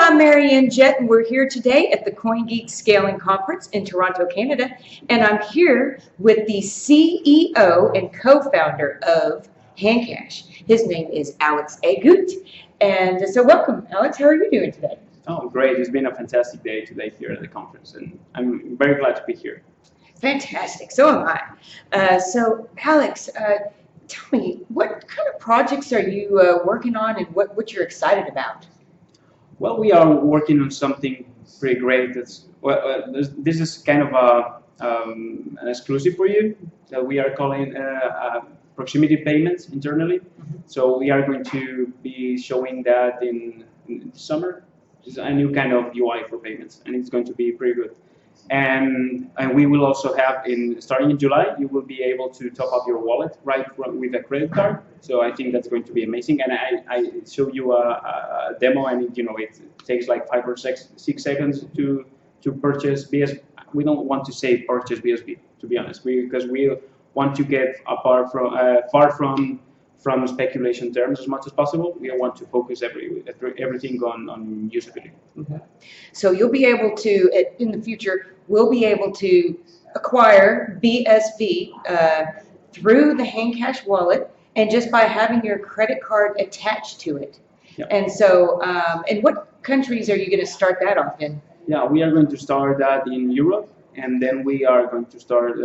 I'm Marianne Jett, and we're here today at the Coingeek Scaling Conference in Toronto, Canada, and I'm here with the CEO and co-founder of Handcash. His name is Agut, and so welcome, Alex. How are you doing today? Oh, great. It's been a fantastic day today here at the conference, and I'm very glad to be here. Fantastic. So am I. So, Alex, tell me, what kind of projects are you working on, and what you're excited about? Well, we are working on something pretty great. This is kind of an exclusive for you that we are calling proximity payments internally. Mm-hmm. So we are going to be showing that in summer. It's a new kind of UI for payments, and it's going to be pretty good. And we will also have, starting in July, you will be able to top up your wallet with a credit card. So I think that's going to be amazing. And I show you a demo, and it takes like 5 or 6 seconds to purchase BSB. We don't want to say purchase BSB, to be honest, because we want to get far from speculation terms as much as possible. We want to focus everything on usability. Mm-hmm. So you'll be able to, in the future, we'll be able to acquire BSV through the Handcash wallet, and just by having your credit card attached to it. Yeah. And so, in what countries are you going to start that off in? Yeah, we are going to start that in Europe, and then we are going to start,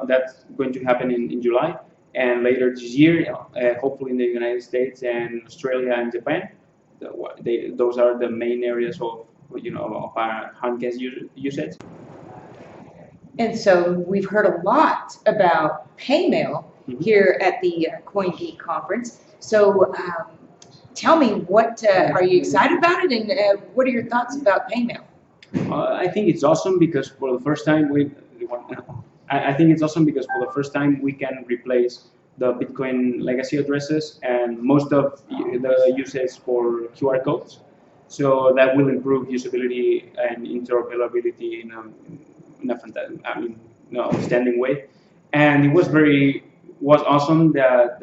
that's going to happen in July. And later this year, hopefully in the United States and Australia and Japan. Those are the main areas of our Handcash usage. And so we've heard a lot about Paymail here at the Coingeek conference. So tell me, what are you excited about it, and what are your thoughts about Paymail? I think it's awesome because for the first time we can replace the Bitcoin legacy addresses and most of the usage for QR codes. So that will improve usability and interoperability in a fantastic, outstanding way. And it was awesome that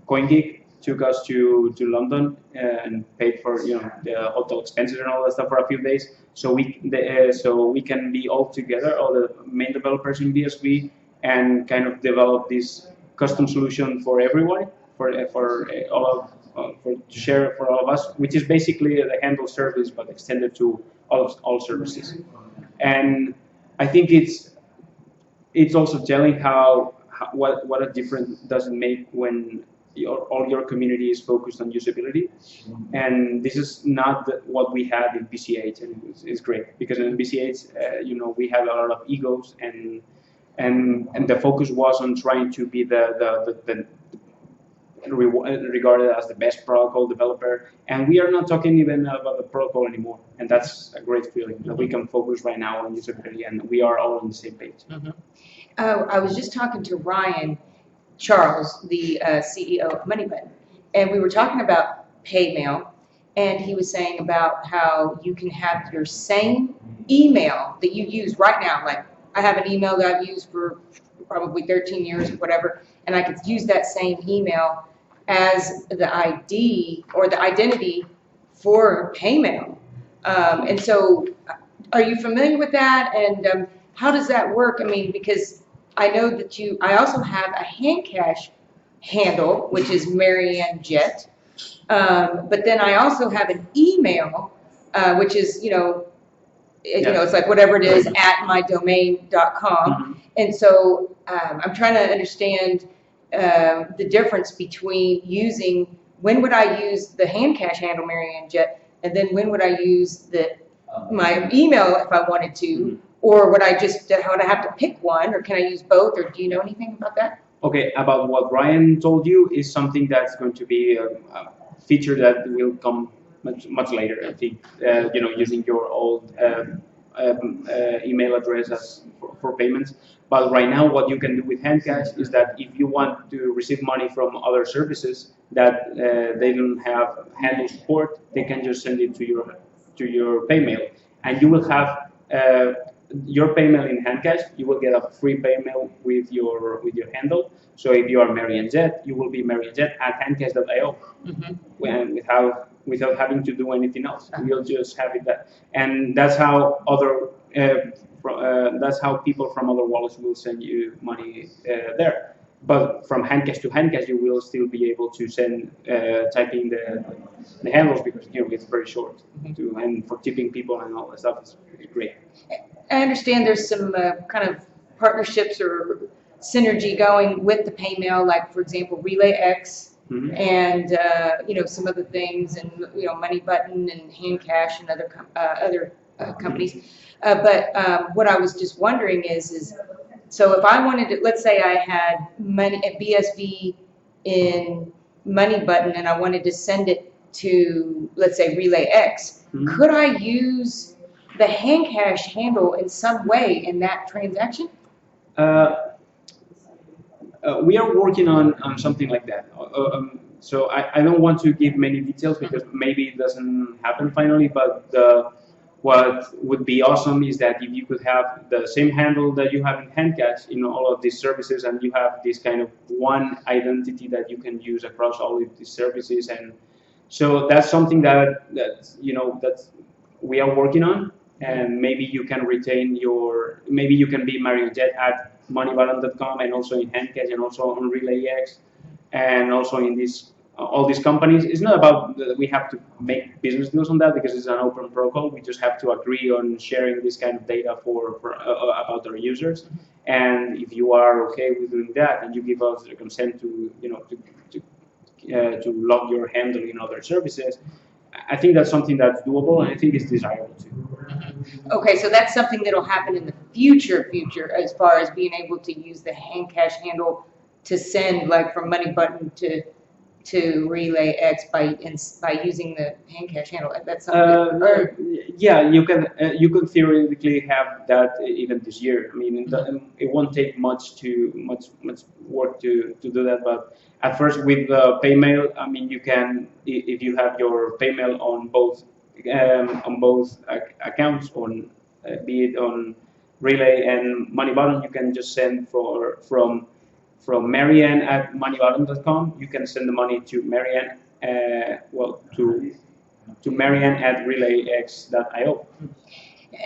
Coingeek took us to London and paid for the hotel expenses and all that stuff for a few days, so we can be all together, all the main developers in BSV, and kind of develop this custom solution for everyone, to share for all of us, which is basically the handle service but extended to all services. And I think it's also telling what a difference does it make when all your community is focused on usability. And this is not what we had in BCH, and it's great because in BCH, we had a lot of egos, and the focus was on trying to be regarded as the best protocol developer. And we are not talking even about the protocol anymore, and that's a great feeling that we can focus right now on usability, and we are all on the same page. Mm-hmm. I was just talking to Ryan Charles, the CEO of MoneyButton, and we were talking about Paymail, and he was saying about how you can have your same email that you use right now. Like, I have an email that I've used for probably 13 years or whatever, and I could use that same email as the ID or the identity for Paymail. And so, are you familiar with that? And how does that work? I mean, because I know that I also have a Handcash handle, which is Marianne Jett, but then I also have an email, which is, it's like whatever it is at mydomain.com. Mm-hmm. And so I'm trying to understand the difference between when would I use the Handcash handle, Marianne Jett, and then when would I use my email if I wanted to? Mm-hmm. Or would I have to pick one, or can I use both, or do you know anything about that? Okay, about what Ryan told you is something that's going to be a feature that will come much later. I think using your old email address for payments. But right now, what you can do with Handcash is that if you want to receive money from other services that they don't have handle support, they can just send it to your Paymail, and you will have your Paymail in Handcash. You will get a free Paymail with your handle. So if you are Marianne Jett, you will be Marianne Jett at handcash.io. Mm-hmm. And without having to do anything else. We'll just have it that, and that's how that's how people from other wallets will send you money there. But from Handcash to Handcash, you will still be able to send typing the handles, because it's very short, and for tipping people and all that stuff is great. I understand there's some kind of partnerships or synergy going with the Paymail, like for example, RelayX, and some other things, and Money Button and Handcash and other companies. But what I was just wondering is so if I wanted to, let's say I had money at BSV in Money Button and I wanted to send it to, let's say, RelayX, could I use the Handcash handle in some way in that transaction? We are working on something like that. So I don't want to give many details because maybe it doesn't happen finally, but what would be awesome is that if you could have the same handle that you have in Handcash in all of these services, and you have this kind of one identity that you can use across all of these services. And so that's something that we are working on, and maybe you can retain maybe you can be Marianne Jett at moneybutton.com, and also in Handcash, and also on RelayX, and also in all these companies. It's not about that we have to make business deals on that, because it's an open protocol. We just have to agree on sharing this kind of data about our users. And if you are okay with doing that, and you give us the consent to log your handle in other services, I think that's something that's doable, and I think it's desirable too. Okay, so that's something that'll happen in the future, as far as being able to use the Handcash handle to send, like from Money Button to RelayX by using the Handcash handle. That's something. Yeah, you could theoretically have that even this year. I mean, it won't take much work to do that. But at first, with Paymail, I mean, you can, if you have your Paymail on both accounts, be it on Relay and Money Button, you can just send from Marianne at moneybutton.com. You can send the money to Marianne, to Marianne at relayx.io.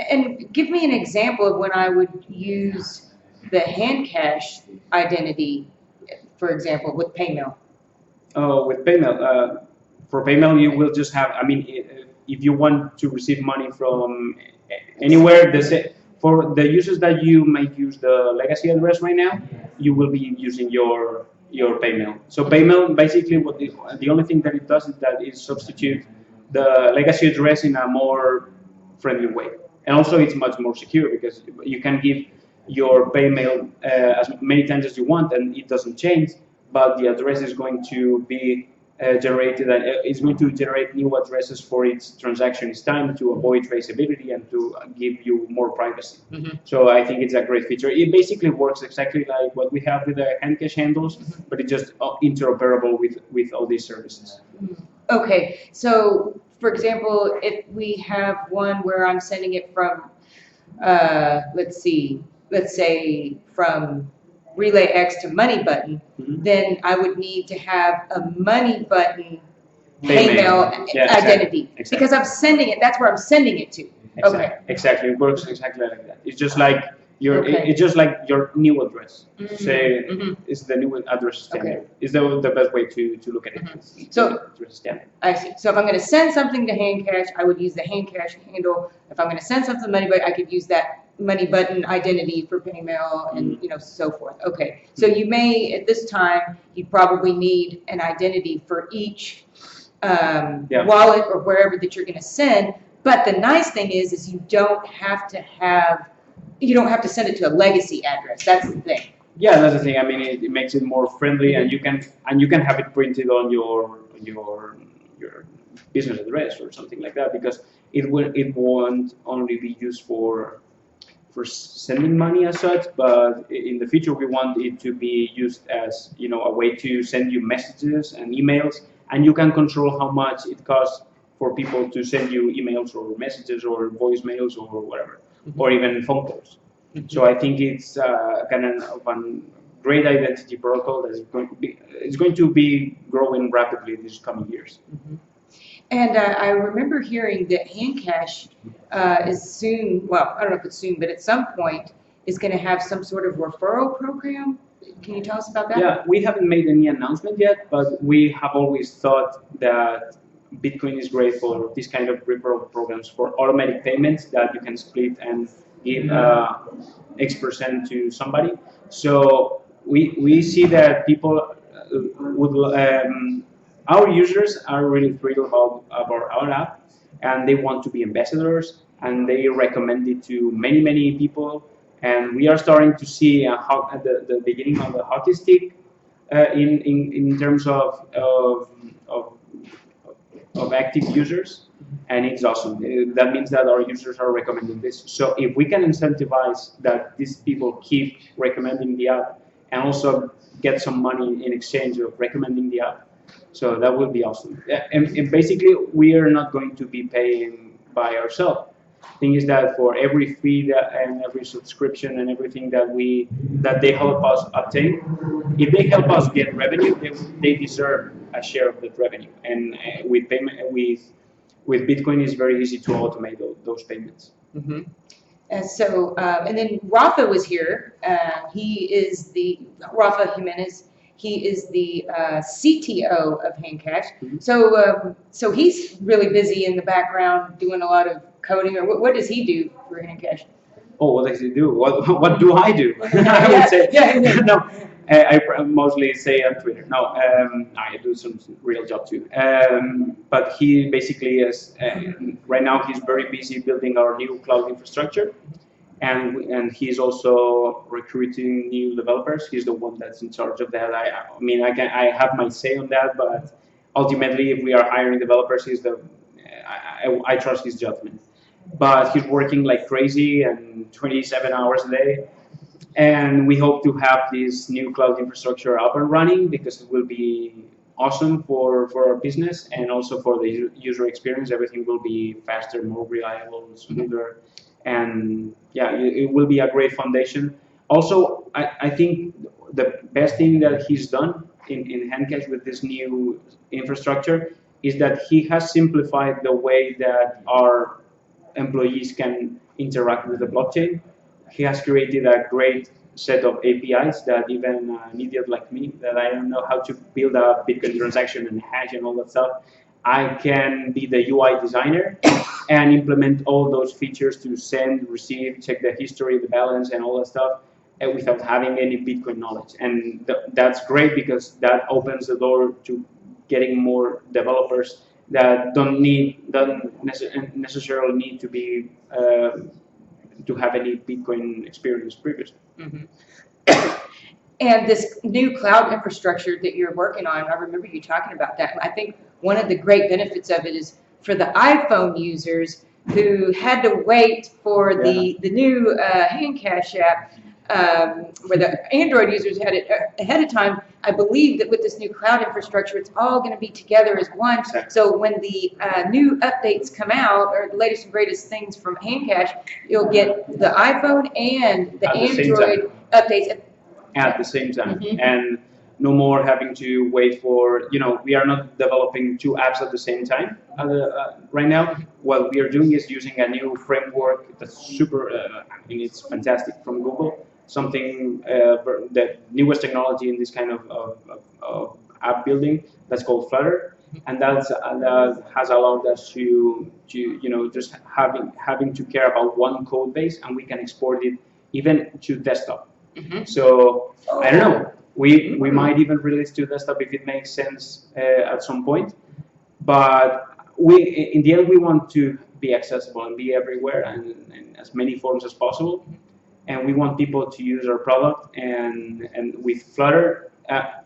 And give me an example of when I would use the Handcash identity, for example, with Paymail. Oh, with Paymail, for Paymail, you will just have, I mean, if you want to receive money from anywhere, for the users that you might use the legacy address right now, you will be using your Paymail. So Paymail, basically, the only thing that it does is that it substitutes the legacy address in a more friendly way. And also, it's much more secure, because you can give your Paymail as many times as you want, and it doesn't change, but the address is going to be generated, and it's going to generate new addresses for each transaction each time, to avoid traceability and to give you more privacy. So I think it's a great feature. It basically works exactly like what we have with the Handcash handles, but it's just interoperable with all these services. Okay, so for example, if we have one where I'm sending it from, let's say from RelayX to Money Button, then I would need to have a Money Button Paymail identity, exactly. Because I'm sending it. That's where I'm sending it to. Exactly. Okay. Exactly. It works exactly like that. It's just like it's just like your new address. Say it's the new address standard. Okay. Is the best way to look at it. So standard. I see. So if I'm going to send something to Handcash, I would use the Handcash handle. If I'm going to send something to Money Button, I could use that Money Button identity for Paymail, and so forth. Okay. So you may, at this time, you probably need an identity for each wallet or wherever that you're going to send. But the nice thing is you don't have to send it to a legacy address. That's the thing. Yeah, that's the thing. I mean, it makes it more friendly, and you can have it printed on your business address or something like that, because it won't only be used for sending money as such, but in the future we want it to be used as a way to send you messages and emails, and you can control how much it costs for people to send you emails or messages or voicemails or whatever, or even phone calls. So I think it's kind of a great identity protocol that is going to be growing rapidly these coming years. And I remember hearing that Handcash is soon, well, I don't know if it's soon, but at some point is going to have some sort of referral program. Can you tell us about that? Yeah, we haven't made any announcement yet, but we have always thought that Bitcoin is great for this kind of referral programs for automatic payments that you can split and give X% to somebody. So we see that people our users are really thrilled about our app, and they want to be ambassadors, and they recommend it to many people. And we are starting to see at the beginning of the hockey stick in terms of active users, and it's awesome. That means that our users are recommending this. So if we can incentivize that these people keep recommending the app and also get some money in exchange of recommending the app, so that would be awesome. And basically, we are not going to be paying by ourselves. Thing is that for every fee and every subscription and everything that they help us obtain, if they help us get revenue, they deserve a share of that revenue. And with payment with Bitcoin, it's very easy to automate those payments. Mm-hmm. And so, and then Rafa was here. He is Rafa Jimenez. He is the CTO of Handcash. Mm-hmm. So he's really busy in the background doing a lot of coding. Or what does he do for Handcash? Oh, what does he do? What do I do? I would say no. I mostly say on Twitter. No, I do some real job too. But he basically is right now. He's very busy building our new cloud infrastructure, and he's also recruiting new developers. He's the one that's in charge of that. I mean, I have my say on that, but ultimately, if we are hiring developers, I trust his judgment. But he's working like crazy and 27 hours a day. And we hope to have this new cloud infrastructure up and running because it will be awesome for our business and also for the user experience. Everything will be faster, more reliable, smoother. And yeah, it will be a great foundation. Also, I think the best thing that he's done in Handcash with this new infrastructure is that he has simplified the way that our employees can interact with the blockchain. He has created a great set of APIs that even an idiot like me, that I don't know how to build a Bitcoin transaction and hash and all that stuff, I can be the UI designer and implement all those features to send, receive, check the history, the balance, and all that stuff without having any Bitcoin knowledge. And that's great because that opens the door to getting more developers that don't necessarily need to be to have any Bitcoin experience previously. Mm-hmm. And this new cloud infrastructure that you're working on, I remember you talking about that. I think one of the great benefits of it is for the iPhone users who had to wait for the new Handcash app, where the Android users had it ahead of time. I believe that with this new cloud infrastructure, it's all going to be together as one. Exactly. So when the new updates come out, or the latest and greatest things from Handcash, you'll get the iPhone and the Android updates at the same time. Mm-hmm. And no more having to wait for, we are not developing two apps at the same time right now. What we are doing is using a new framework that's super, it's fantastic from Google. Something the newest technology in this kind of app building that's called Flutter, and that has allowed us to just having to care about one code base, and we can export it even to desktop. Mm-hmm. So I don't know. We might even release to desktop if it makes sense at some point, but in the end we want to be accessible and be everywhere and in as many forms as possible. And we want people to use our product. And with Flutter,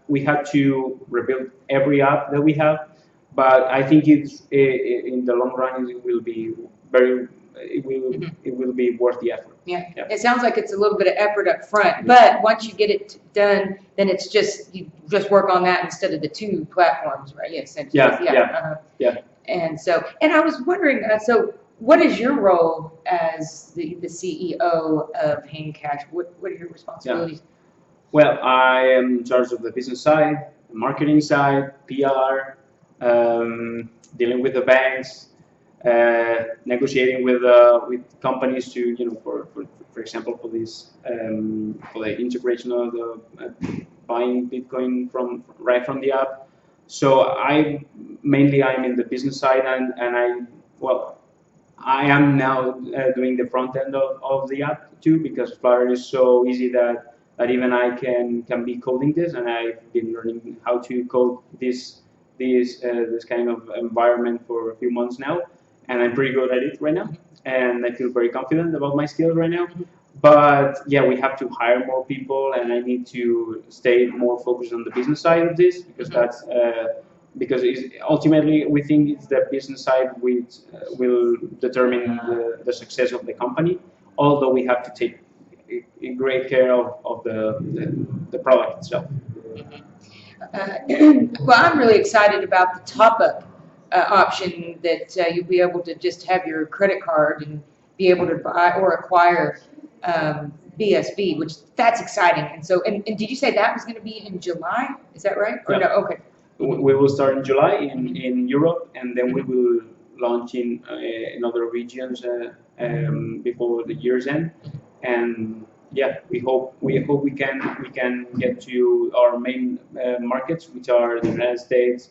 we had to rebuild every app that we have. But I think it's in the long run it will be it will be worth the effort. Yeah. It sounds like it's a little bit of effort up front, but once you get it done, then it's you just work on that instead of the two platforms, right? Yes. Yeah. And I was wondering, so what is your role as the CEO of Handcash? What are your responsibilities? Well, I am in charge of the business side, the marketing side, PR, dealing with the banks, negotiating with companies to, for example, for this for the integration of the buying Bitcoin from the app. So I'm in the business side, and I am now doing the front end of the app too, because Flutter is so easy that even I can be coding this, and I've been learning how to code this kind of environment for a few months now, and I'm pretty good at it right now, and I feel very confident about my skills right now. But yeah, we have to hire more people, and I need to stay more focused on the business side of this, because that's because ultimately we think it's the business side which will determine the success of the company. Although we have to take great care of the product itself. Well, I'm really excited about the top-up option that you'll be able to just have your credit card and be able to buy or acquire BSB, which that's exciting. And so, and did you say that was going to be in July? Is that right? Or Yeah. no? Okay. We will start in July in Europe, and then we will launch in other regions before the year's end. And yeah, we hope we can get to our main markets, which are the United States,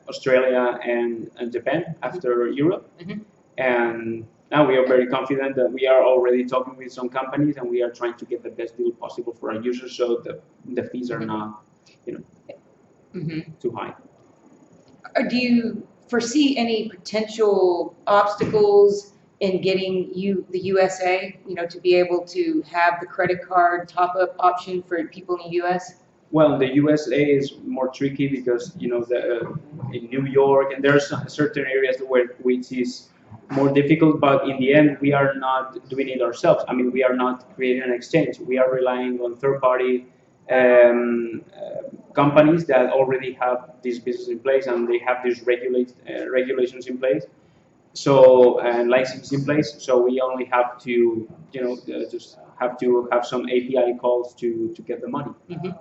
Australia, and Japan after Europe. And now we are very confident that we are already talking with some companies, and we are trying to get the best deal possible for our users, so the fees are not, too high. Do you foresee any potential obstacles in getting the USA, to be able to have the credit card top-up option for people in the US? Well, the USA is more tricky because in New York, and there are certain areas which is more difficult. But in the end, we are not doing it ourselves. I mean, we are not creating an exchange. We are relying on third-party companies that already have this business in place, and they have these regulations in place, and licenses in place. So we only have to, just have to have some API calls to get the money. Okay.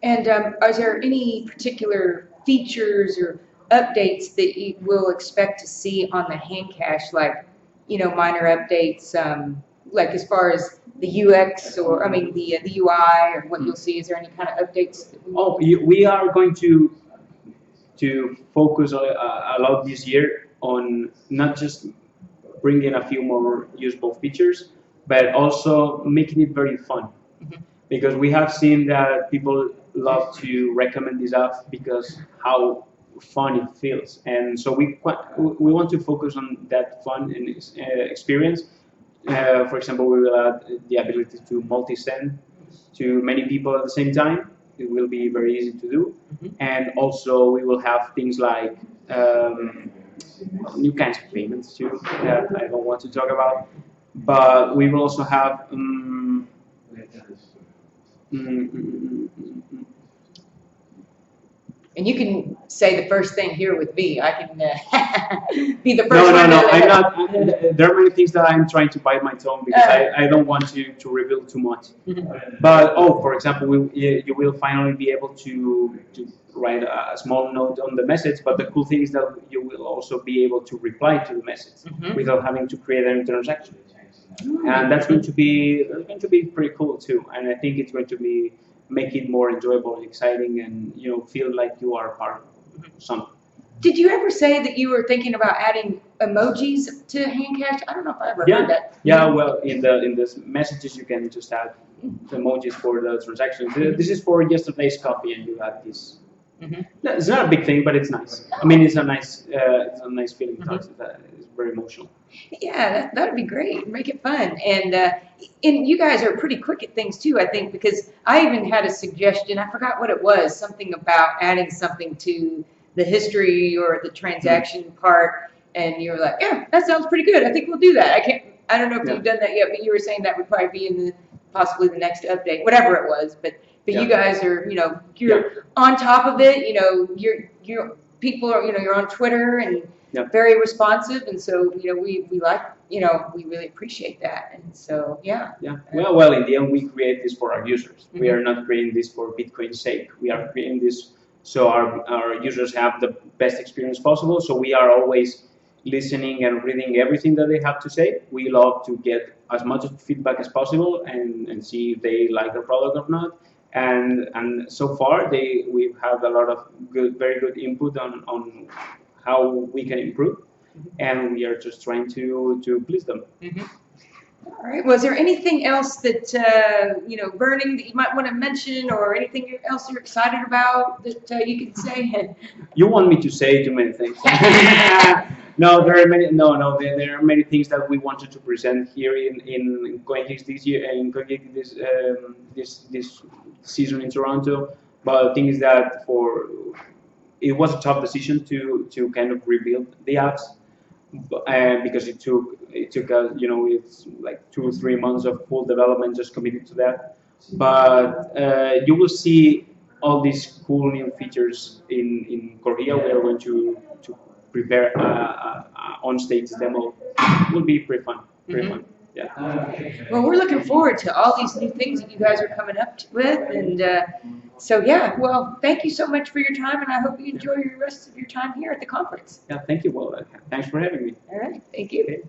And are there any particular features or updates that you will expect to see on the Handcash, like, minor updates, like as far as the UX, or the UI, or what you'll see? Is there any kind of updates? We are going to focus a lot this year on not just bringing a few more usable features, but also making it very fun. Because we have seen that people love to recommend this app because how fun it feels, and so we want to focus on that fun and experience. For example, we will add the ability to multi-send to many people at the same time. It will be very easy to do. And also we will have things like new kinds of payments too that I don't want to talk about. But we will also have and you can say the first thing here with me. I can be the first No, one. I'm not. There are many things that I'm trying to bite my tongue because I don't want to reveal too much. But for example, you will finally be able to write a small note on the message. But the cool thing is that you will also be able to reply to the message without having to create an transaction. And that's going to be pretty cool too. And I think it's going to make it more enjoyable and exciting, and feel like you are part of something. Did you ever say that you were thinking about adding emojis to Handcash? I don't know if I ever heard that. Yeah. Well, in the messages you can just add emojis for the transactions. This is for yesterday's coffee, and you add this. It's not a big thing, but it's nice. I mean, it's a nice feeling. It's very emotional. Yeah, that would be great. Make it fun, and you guys are pretty quick at things too, I think, because I even had a suggestion. I forgot what it was. Something about adding something to the history or the transaction part, and you were like, "Yeah, that sounds pretty good. I think we'll do that." I don't know if you've done that yet, but you were saying that would probably be in possibly the next update, whatever it was. But you guys are, you're on top of it. You're people are, you're on Twitter and very responsive, and so we like, we really appreciate that, and so yeah. Well, in the end, we create this for our users. We are not creating this for Bitcoin's sake. We are creating this so our users have the best experience possible. So we are always listening and reading everything that they have to say. We love to get as much feedback as possible and see if they like the product or not. And so far we've had a lot of very good input on how we can improve, and we are just trying to please them. All right. Was there anything else that burning that you might want to mention, or anything else you're excited about that you can say? You want me to say too many things? No, there are many. No, there are many things that we wanted to present here in Coingeek this year, in Coingeek this season in Toronto. But the thing is that it was a tough decision to kind of rebuild the apps, because it took us, it's like 2 or 3 months of full development just committed to that. But you will see all these cool new features in Korea. We are going to prepare a on-stage demo. It will be pretty fun. Fun. Yeah. Well, we're looking forward to all these new things that you guys are coming up with, and so yeah. Well, thank you so much for your time, and I hope you enjoy the rest of your time here at the conference. Yeah, thank you. Well, thanks for having me. All right, thank you.